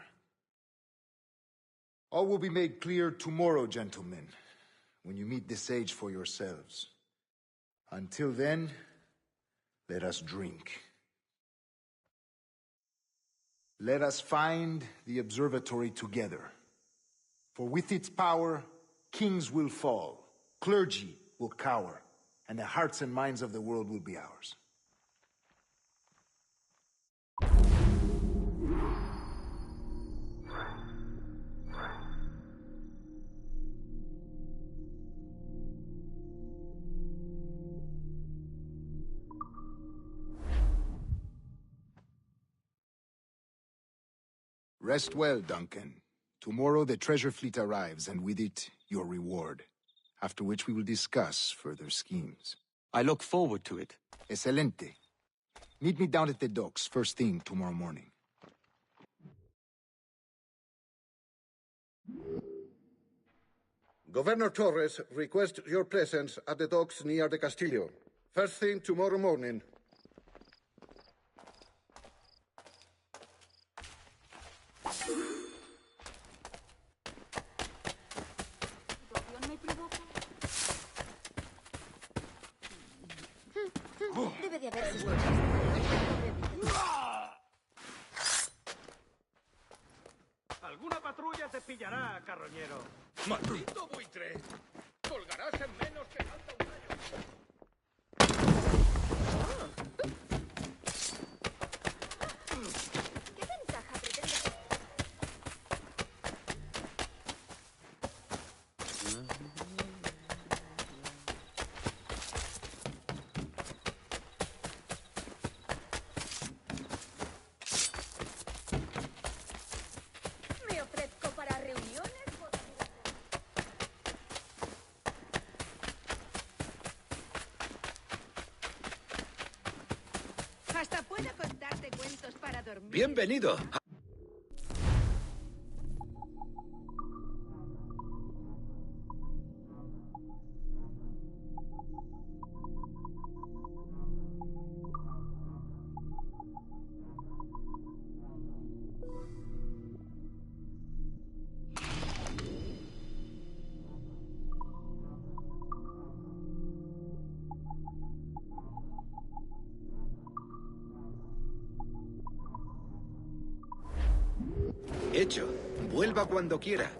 [SPEAKER 4] All will be made clear tomorrow, gentlemen, when you meet the sage for yourselves. Until then, let us drink. Let us find the observatory together. For with its power, kings will fall, clergy will cower, and the hearts and minds of the world will be ours. Rest well, Duncan. Tomorrow the treasure fleet arrives, and with it, your reward. After which we will discuss further schemes.
[SPEAKER 18] I look forward to it.
[SPEAKER 4] Excelente. Meet me down at the docks first thing tomorrow morning.
[SPEAKER 15] Governor Torres requests your presence at the docks near the Castillo. First thing tomorrow morning.
[SPEAKER 13] Debe de haber sido.
[SPEAKER 11] Alguna patrulla te pillará, carroñero.
[SPEAKER 16] ¡Maldito buitre! ¡Colgarás en menos que falta un año!
[SPEAKER 13] ¿Qué ventaja pretende? Me ofrezco para reuniones.
[SPEAKER 12] Hasta puedo contarte cuentos para dormir.
[SPEAKER 16] Bienvenido.
[SPEAKER 17] Hecho. Vuelva cuando quiera.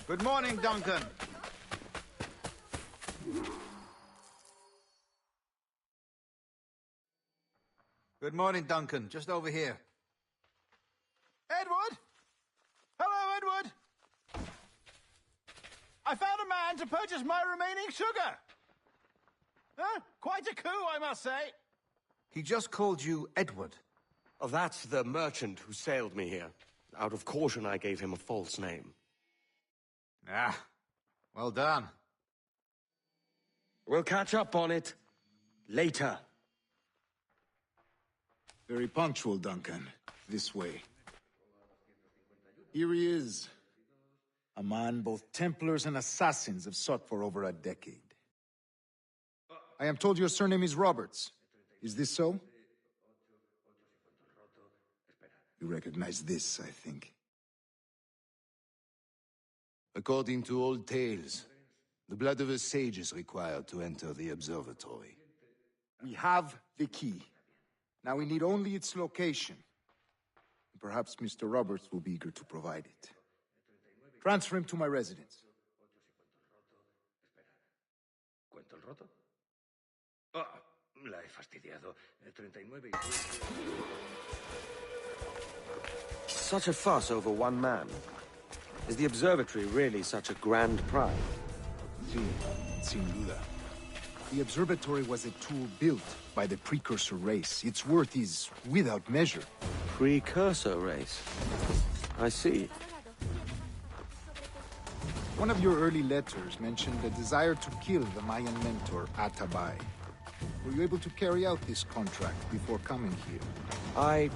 [SPEAKER 5] Good morning, Duncan. Good morning, Duncan. Just over here. Edward? Hello, Edward. I found a man to purchase my remaining sugar. Huh? Quite a coup, I must say.
[SPEAKER 8] He just called you Edward.
[SPEAKER 18] Oh, that's the merchant who sailed me here. Out of caution, I gave him a false name.
[SPEAKER 5] Ah, well done.
[SPEAKER 18] We'll catch up on it later.
[SPEAKER 4] Very punctual, Duncan. This way. Here he is. A man both Templars and Assassins have sought for over a decade. I am told your surname is Roberts. Is this so? You recognize this, I think.
[SPEAKER 19] According to old tales, the blood of a sage is required to enter the observatory.
[SPEAKER 4] We have the key. Now we need only its location. Perhaps Mr. Roberts will be eager to provide it. Transfer him to my residence.
[SPEAKER 16] ¿Cuento el roto? Ah, la he fastidiado. 39 y...
[SPEAKER 18] Such a fuss over one man. Is the observatory really such a grand pride?
[SPEAKER 4] Sí, sin duda. The observatory was a tool built by the precursor race. Its worth is without measure.
[SPEAKER 18] Precursor race? I see.
[SPEAKER 4] One of your early letters mentioned a desire to kill the Mayan mentor, Atabay. Were you able to carry out this contract before coming here?
[SPEAKER 18] I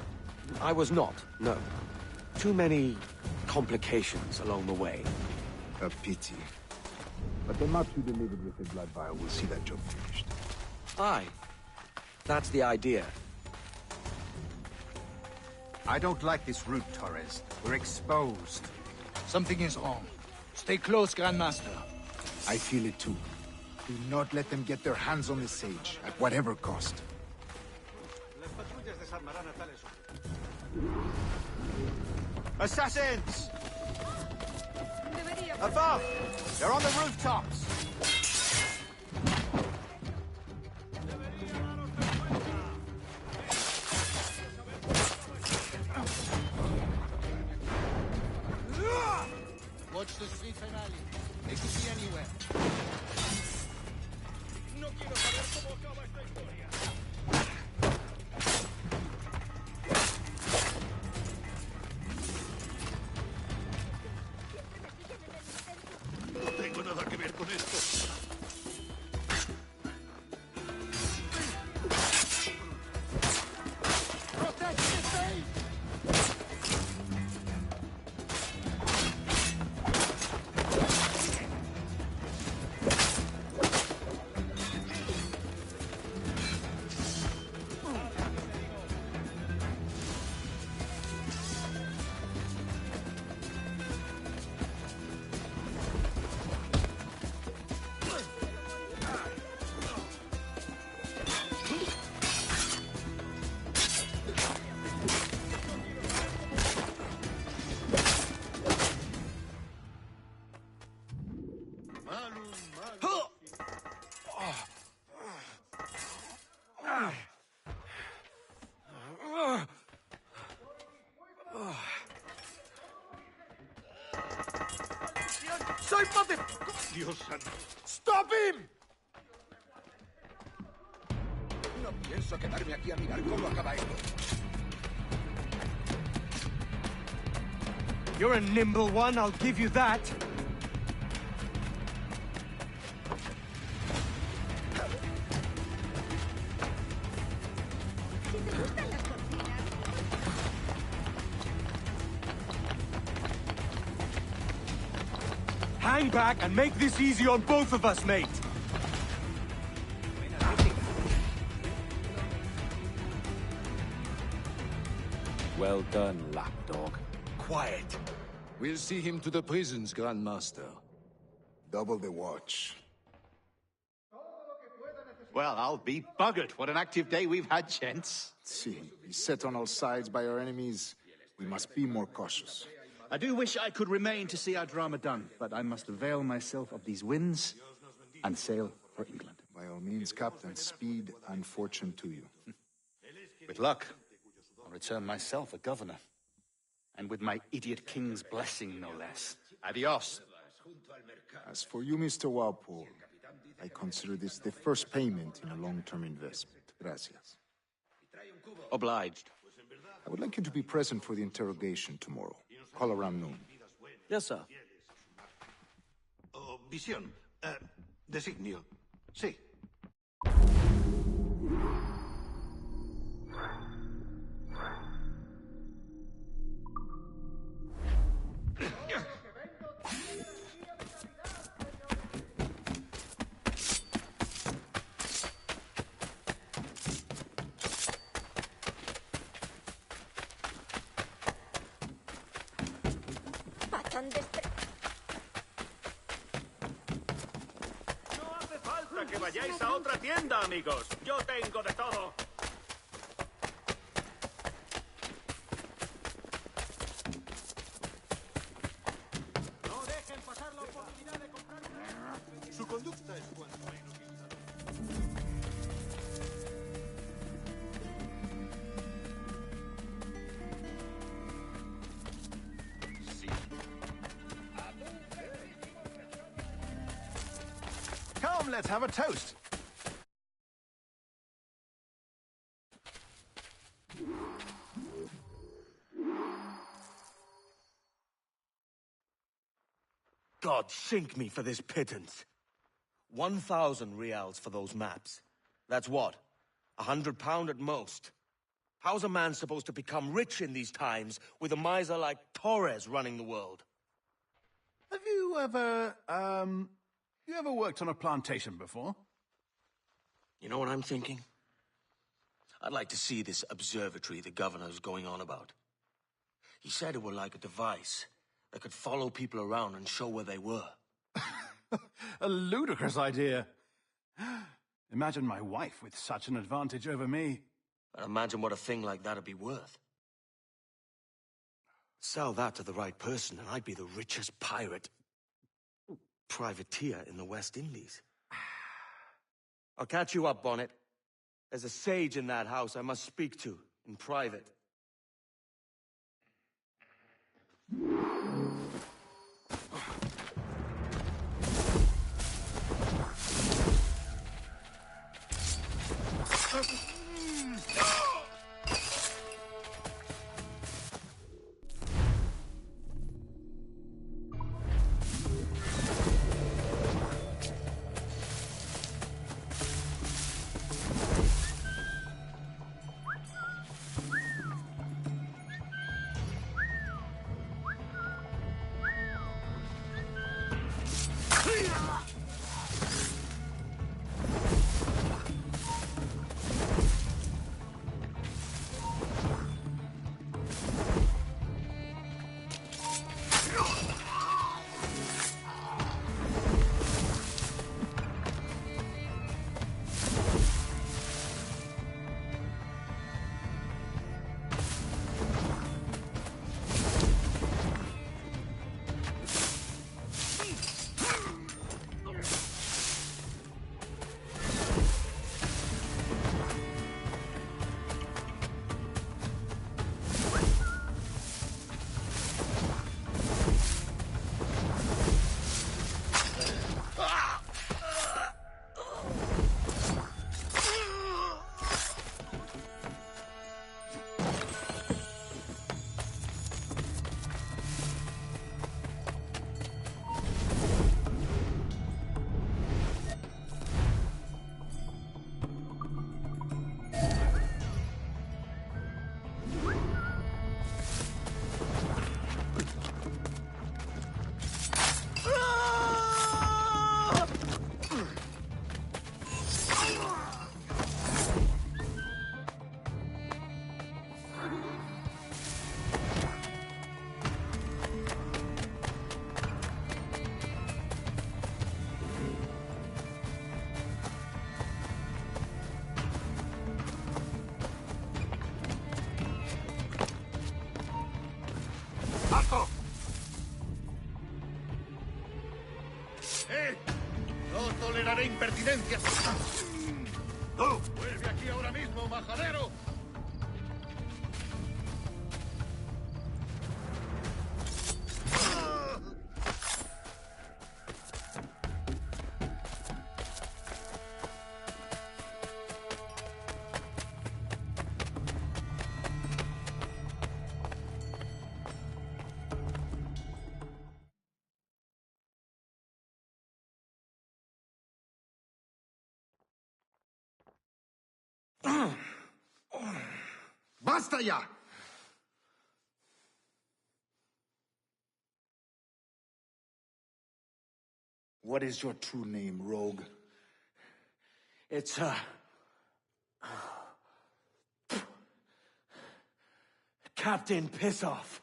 [SPEAKER 18] was not, no. Too many complications along the way.
[SPEAKER 4] A pity. But the map you delivered with the blood vial will see that job finished.
[SPEAKER 18] Aye. That's the idea.
[SPEAKER 8] I don't like this route, Torres. We're exposed. Something is wrong. Stay close, Grandmaster.
[SPEAKER 4] I feel it too. Do not let them get their hands on the sage, at whatever cost.
[SPEAKER 5] Assassins! Above! They're on the rooftops!
[SPEAKER 11] Watch the street finale. They could be anywhere. No quiero saber cómo acaba esta historia.
[SPEAKER 16] No tengo nada que ver con esto.
[SPEAKER 5] ¡Soy mate!
[SPEAKER 16] Dios santo.
[SPEAKER 5] ¡Stop him!
[SPEAKER 4] No pienso quedarme aquí a mirar cómo acaba esto.
[SPEAKER 18] You're a nimble one, I'll give you that. Hang back and make this easy on both of us, mate.
[SPEAKER 20] Well done, lapdog.
[SPEAKER 19] Quiet. We'll see him to the prisons, Grandmaster.
[SPEAKER 4] Double the watch.
[SPEAKER 5] Well, I'll be buggered. What an active day we've had, gents.
[SPEAKER 4] See, beset on all sides by our enemies, we must be more cautious.
[SPEAKER 5] I do wish I could remain to see our drama done, but I must avail myself of these winds and sail for England.
[SPEAKER 4] By all means, Captain, speed and fortune to you.
[SPEAKER 5] With luck, I'll return myself a governor. And with my idiot king's blessing, no less. Adios.
[SPEAKER 4] As for you, Mr. Walpole, I consider this the first payment in a long-term investment. Gracias.
[SPEAKER 18] Obliged.
[SPEAKER 4] I would like you to be present for the interrogation tomorrow. Call around noon.
[SPEAKER 18] Yes, sir.
[SPEAKER 16] Oh, visión. Designio. Sí.
[SPEAKER 11] No hace falta que vayáis a otra tienda, amigos. Yo tengo de todo.
[SPEAKER 5] let's have a toast.
[SPEAKER 18] God sink me for this pittance. 1,000 reals for those maps. That's what? £100 at most. How's a man supposed to become rich in these times with a miser like Torres running the world?
[SPEAKER 5] Have you ever worked on a plantation before?
[SPEAKER 18] You know what I'm thinking? I'd like to see this observatory the governor's going on about. He said it were like a device that could follow people around and show where they were.
[SPEAKER 5] A ludicrous idea. Imagine my wife with such an advantage over me.
[SPEAKER 18] And imagine what a thing like that'd be worth. Sell that to the right person and I'd be the richest privateer in the West Indies. I'll catch you up, Bonnet. There's a sage in that house I must speak to in private.
[SPEAKER 2] ¡No toleraré impertinencias! ¡Tú! ¡Vuelve aquí ahora mismo, majadero!
[SPEAKER 4] ¡Basta ya! What is your true name, rogue?
[SPEAKER 18] It's, Captain Pissoff.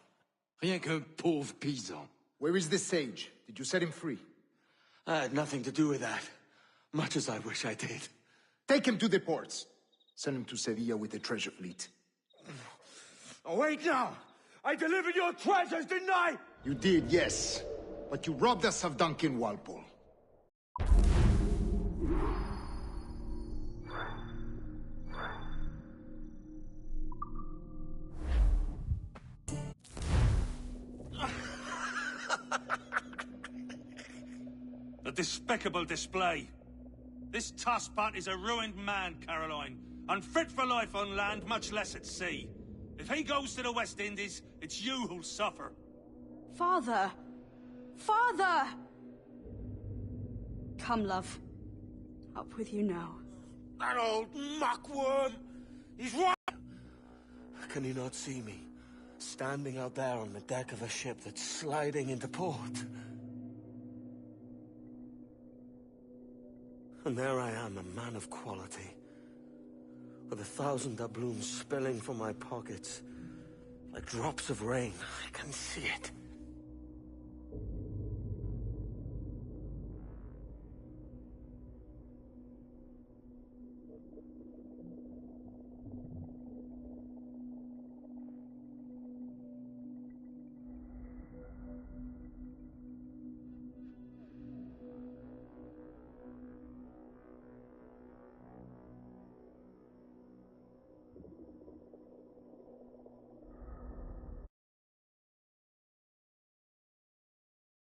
[SPEAKER 19] Rien qu'un pauvre paysan.
[SPEAKER 4] Where is the sage? Did you set him free?
[SPEAKER 18] I had nothing to do with that. Much as I wish I did.
[SPEAKER 4] Take him to the ports. Send him to Sevilla with the treasure fleet.
[SPEAKER 18] Oh, wait now! I delivered your treasures, didn't I?
[SPEAKER 4] You did, yes. But you robbed us of Duncan Walpole.
[SPEAKER 1] A despicable display.
[SPEAKER 21] This tosspot is a ruined man, Caroline. Unfit for life on land, much less at sea. If he goes to the West Indies, it's you who'll suffer.
[SPEAKER 22] Father! Father! Come, love. Up with you now.
[SPEAKER 19] That old muckworm! He's right! Can you not see me? Standing out there on the deck of a ship that's sliding into port. And there I am, a man of quality. With 1,000 doubloons spilling from my pockets. Like drops of rain. I can see it.